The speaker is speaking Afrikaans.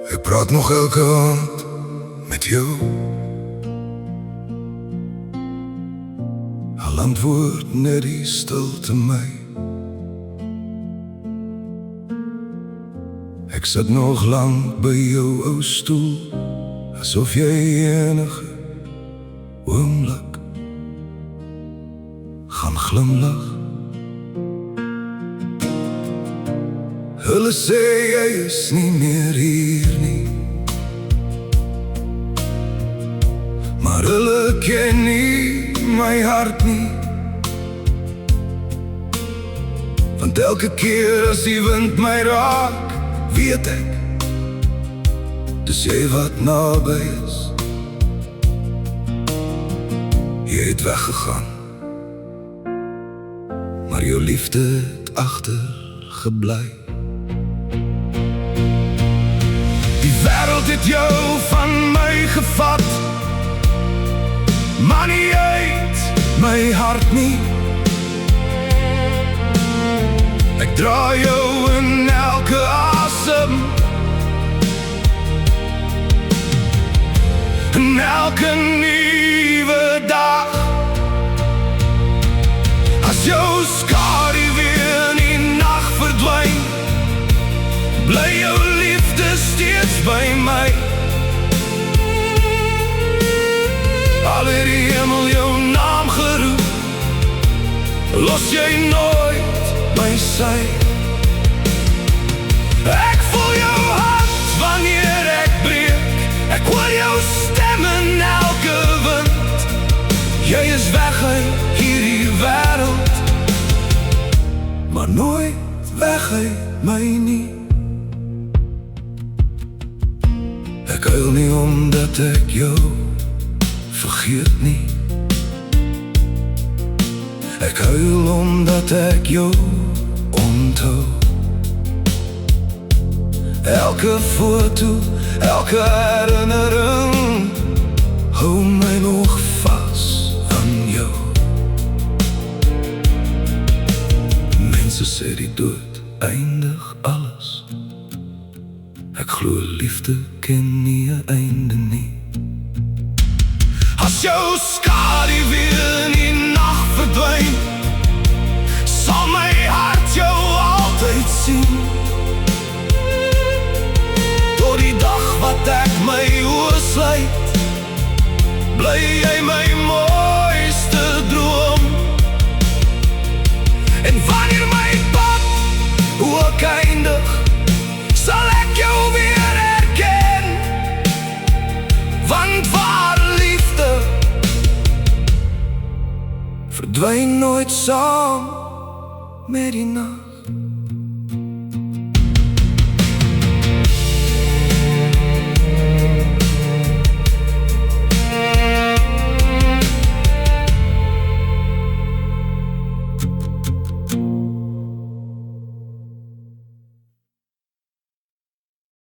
Ek praat nog elke aand met jou. Al antwoord net die stilte my. Ek sit nog lang by jou ou stoel, asof jy enige oomblik gaan glimlag. Hulle sê jy is nie meer hier nie, maar hulle ken nie my hart nie. Want elke keer as die wind my raak, weet ek, dis jy wat naby is. Jy het weggegaan, maar jou liefde het agtergebly. Die wêreld het jou van my gevat, maar nie uit my hart nie. Ek dra jou in elke asem, in elke nuwe dag. As jou skadu weer in die nag verdwyn, bly jou liefde steeds by my. Al het die hemel jou naam geroep, los jy nooit my sy. Ek voel jou hart wanneer ek breek, ek hoor jou stem in elke wind. Jy is weg uit hierdie wêreld, maar nooit weg uit my nie. Ek huil nie omdat ek jou vergeet nie. Ek huil omdat ek jou onthou. Elke foto, elke herinnering hou my nog vas aan jou. Mense sê die dood eindig alles. Ek glo liefde ken nie 'n einde nie. As jou skadu weer in die nag verdwyn, sal my hart jou altyd sien. Tot die dag wat ek my oë sluit, bly jy my mooiste droom. En wanneer my pad ook eindig, sal ek jou weer herken. Want ware liefde verdwyn nooit saam met die nag.